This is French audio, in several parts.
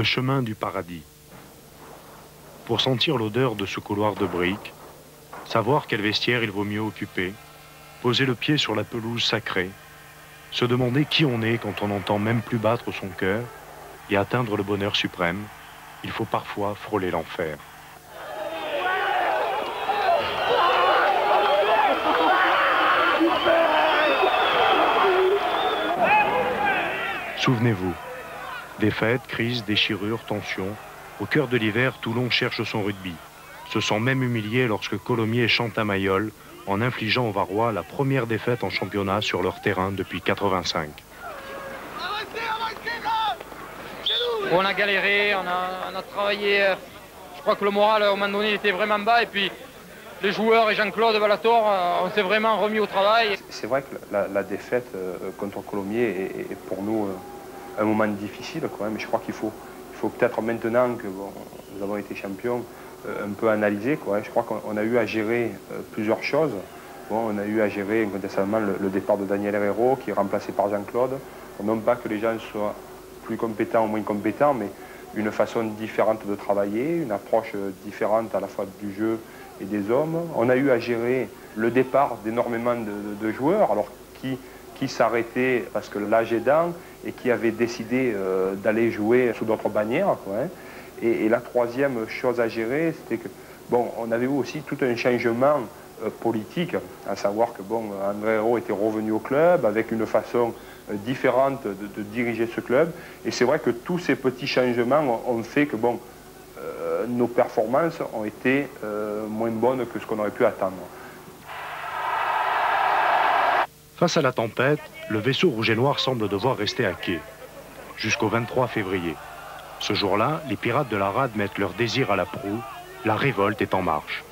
Le chemin du paradis. Pour sentir l'odeur de ce couloir de briques, savoir quel vestiaire il vaut mieux occuper, poser le pied sur la pelouse sacrée, se demander qui on est quand on n'entend même plus battre son cœur et atteindre le bonheur suprême, il faut parfois frôler l'enfer. Souvenez-vous, défaites, crises, déchirures, tensions, au cœur de l'hiver, Toulon cherche son rugby, se sent même humilié lorsque Colomiers chante à Mayol en infligeant aux Varois la première défaite en championnat sur leur terrain depuis 85. On a galéré, on a travaillé, je crois que le moral, au moment donné, il était vraiment bas, et puis les joueurs et Jean-Claude Valator, on s'est vraiment remis au travail. C'est vrai que la défaite contre Colomiers est pour nous un moment difficile, quand même. Je crois qu'il faut peut-être maintenant que nous avons été champions, un peu analyser, quoi. Je crois qu'on a eu à gérer plusieurs choses. On a eu à gérer incontestablement le départ de Daniel Herrero, qui est remplacé par Jean-Claude. Non pas que les gens soient plus compétents ou moins compétents, mais une façon différente de travailler, une approche différente à la fois du jeu et des hommes. On a eu à gérer le départ d'énormément de joueurs, alors qui s'arrêtaient parce que l'âge aidant et qui avaient décidé d'aller jouer sous d'autres bannières, quoi, hein. Et la troisième chose à gérer, c'était que, on avait eu aussi tout un changement politique, à savoir que, André Herrero était revenu au club avec une façon différente de diriger ce club. Et c'est vrai que tous ces petits changements ont fait que, nos performances ont été moins bonnes que ce qu'on aurait pu attendre. Face à la tempête, le vaisseau rouge et noir semble devoir rester à quai, jusqu'au 23 février. Ce jour-là, les pirates de la rade mettent leur désir à la proue, la révolte est en marche.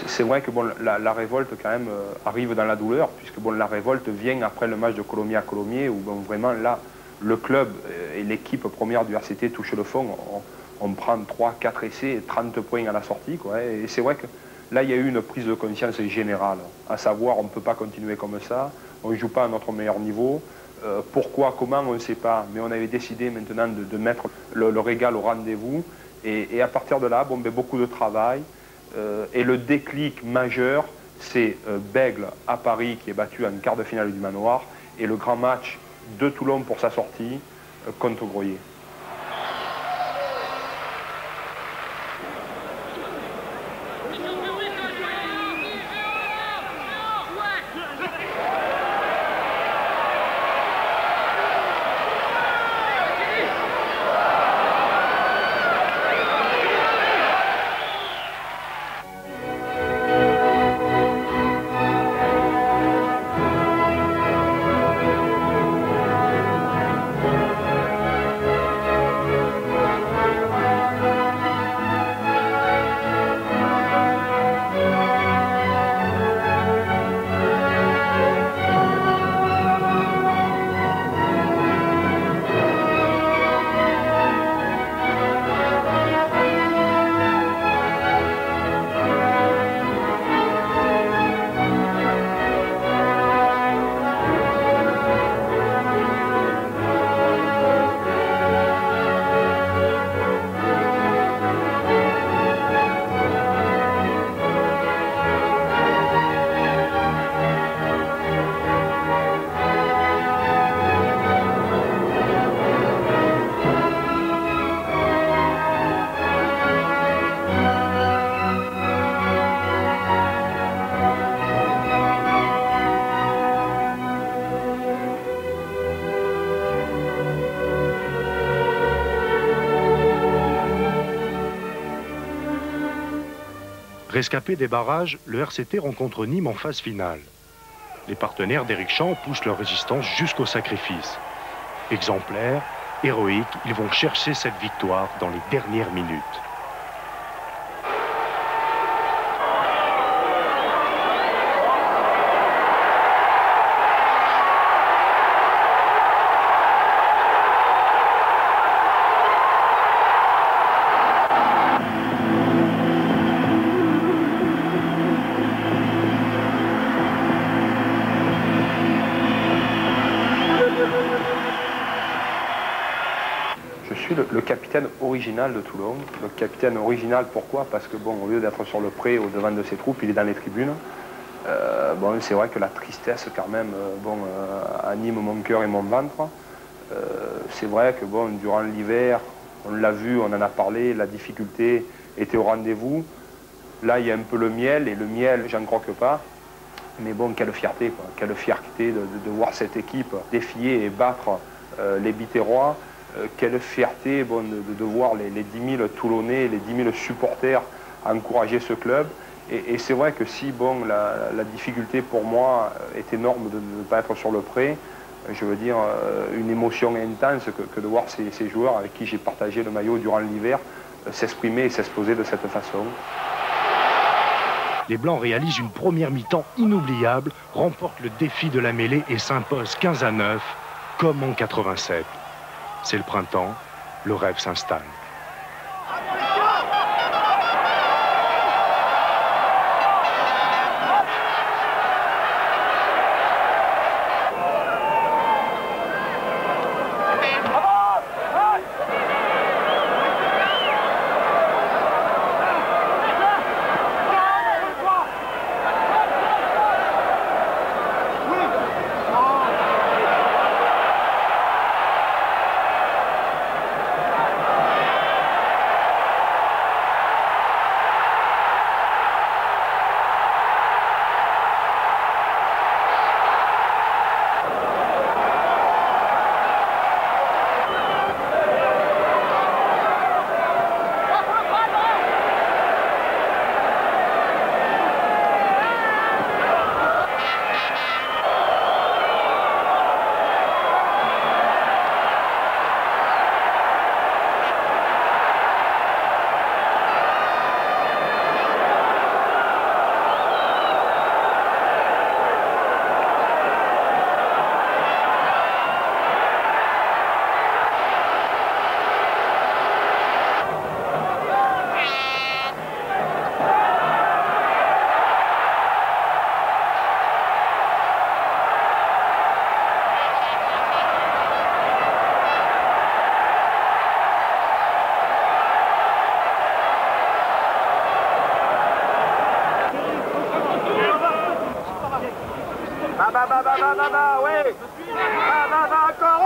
C'est vrai que la révolte quand même arrive dans la douleur, puisque la révolte vient après le match de Colomiers à Colomiers, où vraiment là, le club et l'équipe première du RCT touchent le fond. On prend 3, 4 essais et 30 points à la sortie, quoi. Et c'est vrai que là, il y a eu une prise de conscience générale, à savoir, on ne peut pas continuer comme ça, on ne joue pas à notre meilleur niveau. Pourquoi, comment, on ne sait pas, mais on avait décidé maintenant de mettre le régal au rendez-vous. Et à partir de là, beaucoup de travail. Et le déclic majeur, c'est Bègle à Paris, qui est battu en quart de finale du Manoir, et le grand match de Toulon pour sa sortie contre Groyer. Rescapé des barrages, le RCT rencontre Nîmes en phase finale. Les partenaires d'Éric Champ poussent leur résistance jusqu'au sacrifice. Exemplaires, héroïques, ils vont chercher cette victoire dans les dernières minutes. suis le capitaine original de Toulon. Le capitaine original, pourquoi? Parce que bon, au lieu d'être sur le pré au devant de ses troupes, il est dans les tribunes. Bon, c'est vrai que la tristesse quand même anime mon cœur et mon ventre. C'est vrai que bon, durant l'hiver, on l'a vu, on en a parlé, la difficulté était au rendez-vous. Là, il y a un peu le miel, et le miel, j'en croque pas. Mais bon, quelle fierté, quoi. Quelle fierté de voir cette équipe défier et battre les Biterrois. Quelle fierté bon, de voir les 10 000 Toulonnais, les 10 000 supporters encourager ce club. Et c'est vrai que si bon, la difficulté pour moi est énorme de ne pas être sur le pré, je veux dire une émotion intense que de voir ces joueurs avec qui j'ai partagé le maillot durant l'hiver s'exprimer et s'exposer de cette façon. Les Blancs réalisent une première mi-temps inoubliable, remportent le défi de la mêlée et s'imposent 15-9, comme en 87. C'est le printemps, le rêve s'installe. Oui. Encore.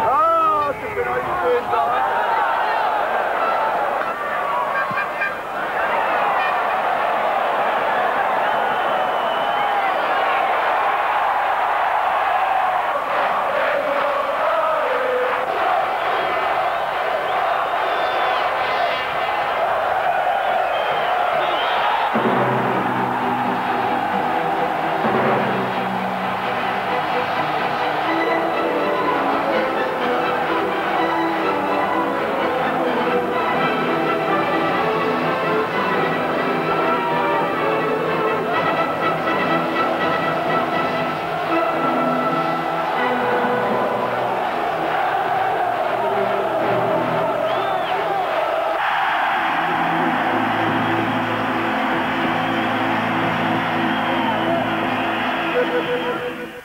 Oh, c'est pénalité.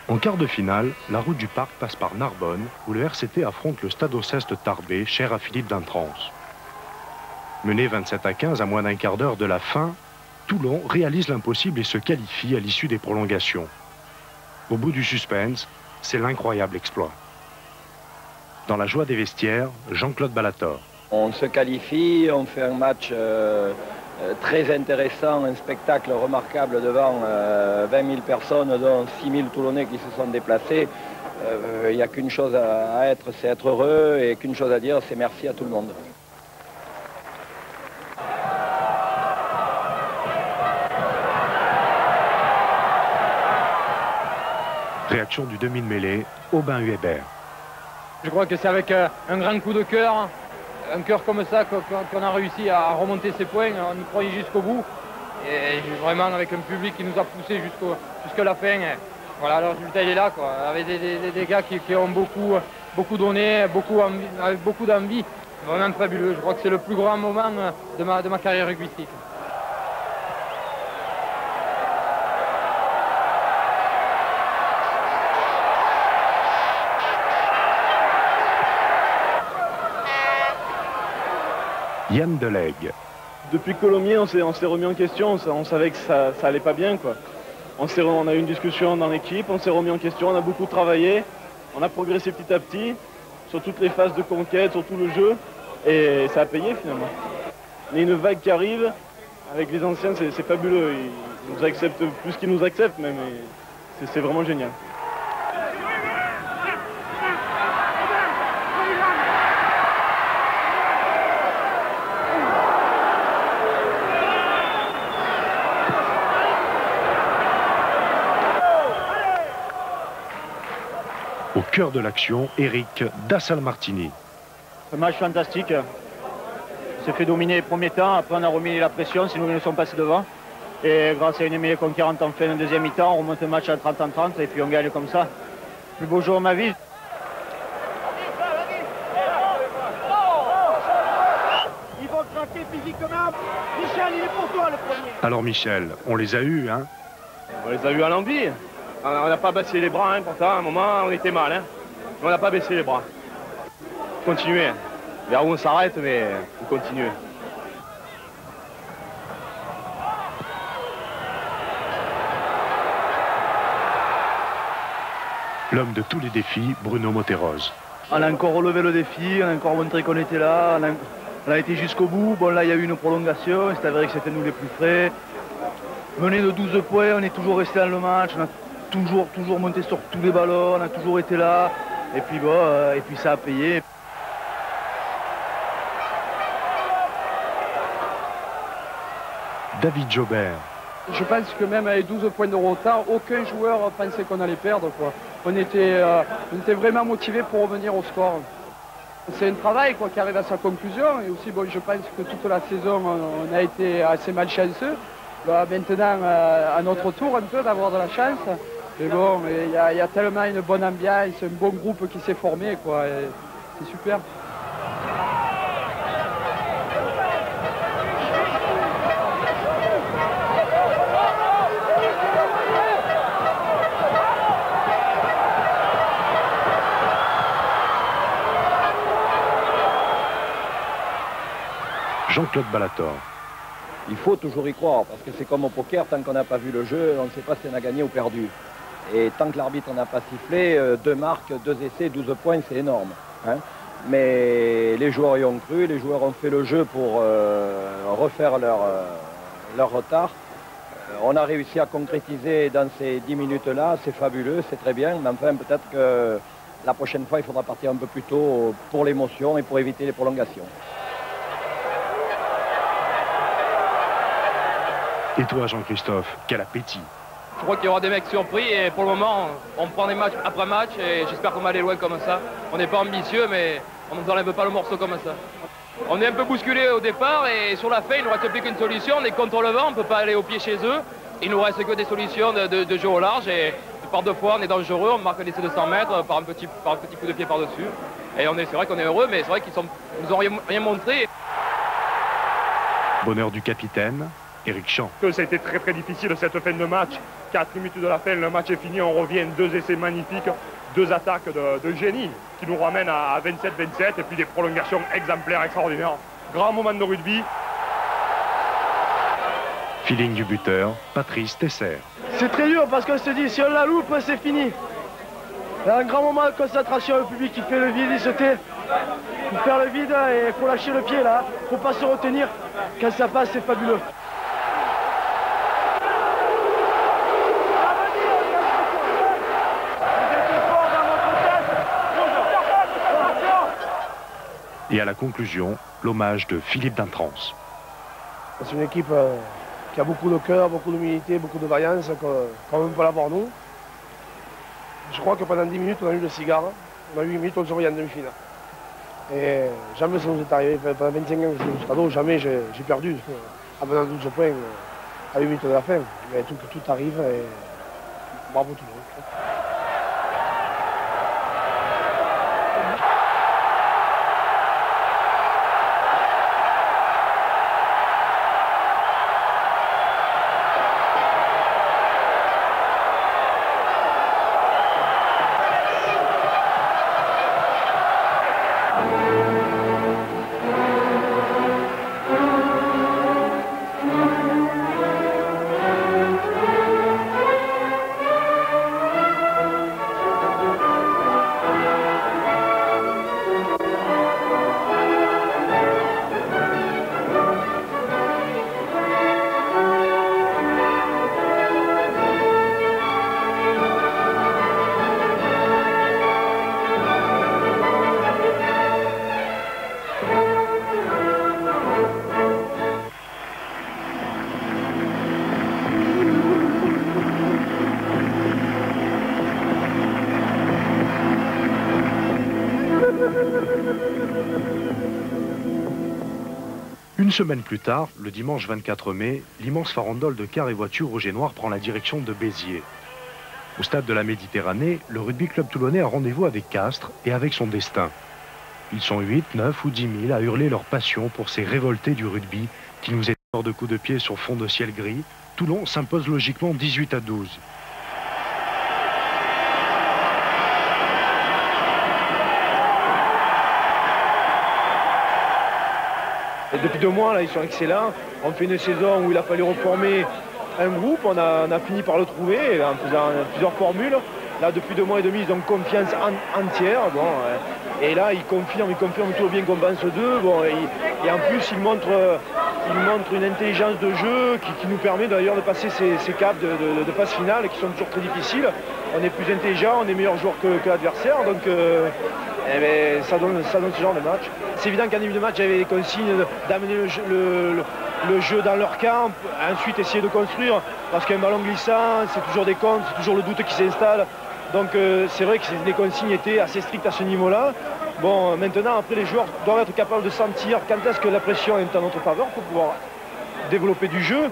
En quart de finale, la route du parc passe par Narbonne, où le RCT affronte le Stade Ossès de Tarbé, cher à Philippe d'Antrance. Mené 27-15 à moins d'un quart d'heure de la fin, Toulon réalise l'impossible et se qualifie à l'issue des prolongations. Au bout du suspense, c'est l'incroyable exploit. Dans la joie des vestiaires, Jean-Claude Ballator. On se qualifie, on fait un match très intéressant, un spectacle remarquable devant 20 000 personnes, dont 6 000 Toulonnais qui se sont déplacés. Il n'y a qu'une chose à être, c'est être heureux, et qu'une chose à dire, c'est merci à tout le monde. Réaction du demi de mêlée, Aubin Hubert. Je crois que c'est avec un grand coup de cœur, un cœur comme ça qu'on a réussi à remonter ces points. On y croyait jusqu'au bout. Et vraiment avec un public qui nous a poussé jusqu'à la fin. Voilà, le résultat il est là, quoi. Avec des gars qui ont beaucoup donné, avec beaucoup d'envie. Vraiment fabuleux. Je crois que c'est le plus grand moment de ma carrière rugbyistique. Yann Delegue. Depuis Colomiers, on s'est remis en question, on savait que ça allait pas bien, quoi. On a eu une discussion dans l'équipe, on s'est remis en question, on a beaucoup travaillé, on a progressé petit à petit sur toutes les phases de conquête, sur tout le jeu, et ça a payé finalement. Il y a une vague qui arrive, avec les anciens, c'est fabuleux, ils nous acceptent plus qu'ils nous acceptent même, et c'est vraiment génial. Au cœur de l'action, Eric Dassal-Martini. Un match fantastique. On s'est fait dominer les premiers temps, après on a remis la pression, sinon ils nous sont passés devant. Et grâce à une mêlée conquérante en fin de deuxième mi-temps, on remonte le match à 30-30 et puis on gagne comme ça. Le plus beau jour de ma vie. Ils vont craquer physiquement. Michel, il est pour toi le premier. Alors Michel, on les a eus, hein? On les a eu à l'envie. On n'a pas baissé les bras, hein, pourtant à un moment on était mal. Hein. On n'a pas baissé les bras. Continuez. Vers où on s'arrête, mais on continue. L'homme de tous les défis, Bruno Motteroz. On a encore relevé le défi, on a encore montré qu'on était là, on a été jusqu'au bout. Bon là il y a eu une prolongation, c'est avéré que c'était nous les plus frais. Mené de 12 points, on est toujours resté dans le match, on a toujours monté sur tous les ballons, on a toujours été là. Et puis bon, et puis ça a payé. David Jobert. Je pense que même avec 12 points de retard, aucun joueur pensait qu'on allait perdre, quoi. On était vraiment motivés pour revenir au score. C'est un travail, quoi, qui arrive à sa conclusion. Et aussi, bon, je pense que toute la saison, on a été assez malchanceux. Bah, maintenant, à notre tour, un peu, d'avoir de la chance. Mais bon, il y a tellement une bonne ambiance, un bon groupe qui s'est formé, quoi. C'est super. Jean-Claude Ballator. Il faut toujours y croire, parce que c'est comme au poker, tant qu'on n'a pas vu le jeu, on ne sait pas si on a gagné ou perdu. Et tant que l'arbitre n'a pas sifflé, 2 marques, 2 essais, 12 points, c'est énorme. Hein. Mais les joueurs y ont cru, les joueurs ont fait le jeu pour refaire leur retard. On a réussi à concrétiser dans ces 10 minutes-là, c'est fabuleux, c'est très bien, mais enfin peut-être que la prochaine fois, il faudra partir un peu plus tôt pour l'émotion et pour éviter les prolongations. Et toi, Jean-Christophe, quel appétit! Je crois qu'il y aura des mecs surpris et pour le moment, on prend des matchs après match et j'espère qu'on va aller loin comme ça. On n'est pas ambitieux, mais on ne nous enlève pas le morceau comme ça. On est un peu bousculé au départ et sur la fin, il ne nous reste plus qu'une solution. On est contre le vent, on ne peut pas aller au pied chez eux. Il nous reste que des solutions de jeu au large et par 2 fois, on est dangereux. On marque un essai de 100 mètres par un petit coup de pied par-dessus. Et c'est vrai qu'on est heureux, mais c'est vrai qu'ils nous n'ont rien montré. Bonheur du capitaine, Éric Champ. Ça a été très très difficile cette fin de match. 4 minutes de la fin, le match est fini, on revient, 2 essais magnifiques, 2 attaques de génie qui nous ramènent à 27-27 et puis des prolongations exemplaires, extraordinaires. Grand moment de rugby. Feeling du buteur, Patrice Tesser. C'est très dur parce qu'on se dit si on la loupe, c'est fini. Il y a un grand moment de concentration, le public qui fait le vide, il se tait. Il faut faire le vide et il faut lâcher le pied là, il ne faut pas se retenir. Quand ça passe, c'est fabuleux. Et à la conclusion, l'hommage de Philippe Dantrance. C'est une équipe qui a beaucoup de cœur, beaucoup d'humilité, beaucoup de variance, qu'on ne peut pas l'avoir nous. Je crois que pendant 10 minutes, on a eu le cigare. On a eu 8 minutes, on se revoit en demi-finale. Et jamais ça nous est arrivé. Pendant 25 ans que je suis au Stade, jamais j'ai perdu. En venant 12 points à 8 minutes de la fin. Mais tout arrive et bravo tout le monde. Une semaine plus tard, le dimanche 24 mai, l'immense farandole de cars et voitures rouge et noir prend la direction de Béziers. Au stade de la Méditerranée, le rugby club toulonnais a rendez-vous avec Castres et avec son destin. Ils sont 8, 9 ou 10 000 à hurler leur passion pour ces révoltés du rugby qui nous étendent de coups de pied sur fond de ciel gris. Toulon s'impose logiquement 18-12. Et depuis 2 mois, là, ils sont excellents. On fait une saison où il a fallu reformer un groupe. On a fini par le trouver en faisant plusieurs formules. Là, depuis 2 mois et demi, ils ont confiance entière. Bon, et là, ils confirment tout le bien qu'on pense d'eux. Bon, et en plus, ils montrent une intelligence de jeu qui nous permet d'ailleurs de passer ces caps de phase finale qui sont toujours très difficiles. On est plus intelligent, on est meilleur joueur que l'adversaire. Donc, ça donne ce genre de match. C'est évident qu'en début de match, j'avais les consignes d'amener le jeu dans leur camp, ensuite essayer de construire, parce qu'un ballon glissant, c'est toujours des comptes, c'est toujours le doute qui s'installe. Donc c'est vrai que les consignes étaient assez strictes à ce niveau-là. Bon, maintenant, après, les joueurs doivent être capables de sentir quand est-ce que la pression est en notre faveur pour pouvoir développer du jeu.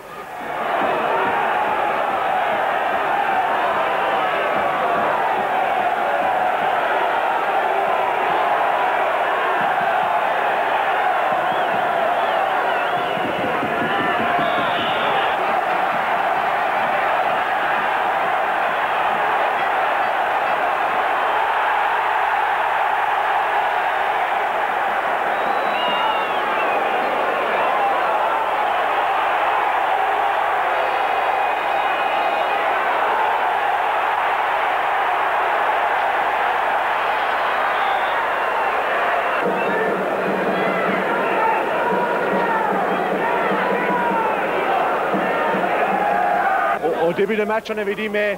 Au début du match, on avait dit mais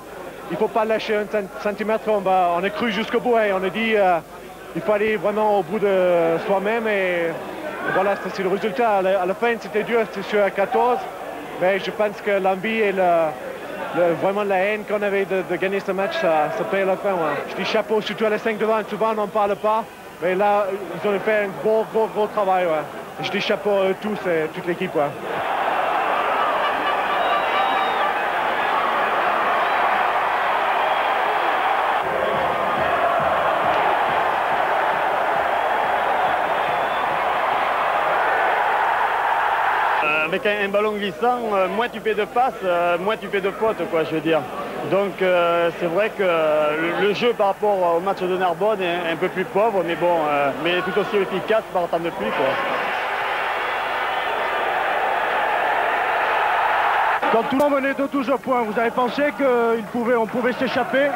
il ne faut pas lâcher un centimètre, on a cru jusqu'au bout et on a dit il faut aller vraiment au bout de soi-même et voilà, c'est le résultat. À la fin, c'était dur, c'était sur 14, mais je pense que l'envie et vraiment la haine qu'on avait de gagner ce match, ça paye à la fin. Ouais. Je dis chapeau, surtout à la 5 devant, souvent on n'en parle pas, mais là, ils ont fait un gros travail. Ouais. Je dis chapeau à eux tous et toute l'équipe. Ouais. Avec un ballon glissant, moins tu fais de passes, moins tu fais de fautes, quoi, je veux dire. Donc c'est vrai que le jeu par rapport au match de Narbonne est un peu plus pauvre, mais bon, mais tout aussi efficace par temps de pluie, quoi. Quand tout le monde venait de 12 points, vous avez pensé qu'on pouvait s'échapper?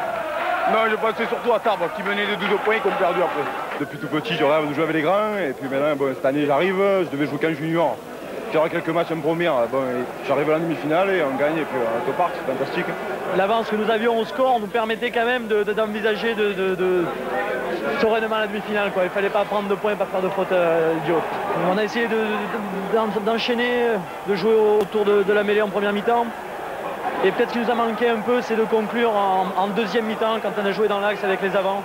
Non, je pensais surtout à Tarbes qui menait de 12 points et qu'on perdu après. Depuis tout petit, je rêve de jouer avec les grands et puis maintenant, bon, cette année j'arrive, je devais jouer qu'en junior. Il y aura quelques matchs en première, bon, j'arrive à la demi-finale et on gagne et puis on repart, c'est fantastique. L'avance que nous avions au score nous permettait quand même d'envisager sereinement la demi-finale. Il ne fallait pas prendre de points, pas faire de faute idiote. On a essayé d'enchaîner, de jouer autour de la mêlée en première mi-temps. Et peut-être ce qui nous a manqué un peu, c'est de conclure en deuxième mi-temps quand on a joué dans l'axe avec les avants.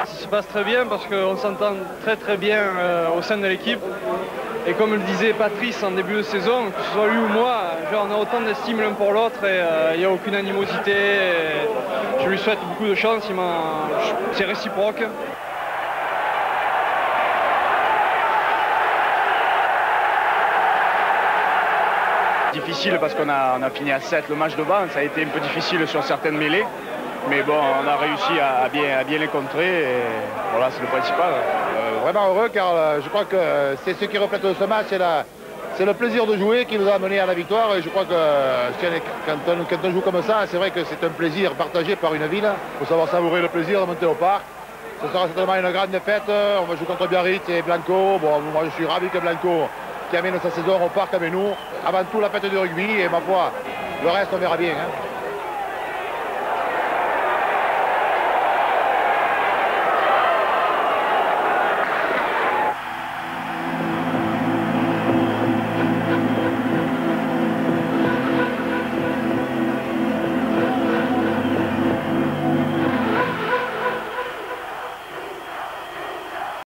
Ça se passe très bien parce qu'on s'entend très bien au sein de l'équipe. Et comme le disait Patrice en début de saison, que ce soit lui ou moi, on a autant d'estime l'un pour l'autre et il n'y a aucune animosité. Je lui souhaite beaucoup de chance, c'est réciproque. Difficile parce qu'on a fini à 7 le match devant, ça a été un peu difficile sur certaines mêlées. Mais bon, on a réussi à bien les contrer et voilà, c'est le principal. Vraiment heureux car je crois que c'est ce qui reflète ce match, c'est le plaisir de jouer qui nous a mené à la victoire. Et je crois que quand on joue comme ça, c'est vrai que c'est un plaisir partagé par une ville. Il faut savoir savourer le plaisir de monter au parc. Ce sera certainement une grande fête. On va jouer contre Biarritz et Blanco. Bon, moi je suis ravi que Blanco qui amène sa saison au parc avec nous. Avant tout la fête de rugby et ma foi, le reste on verra bien. Hein.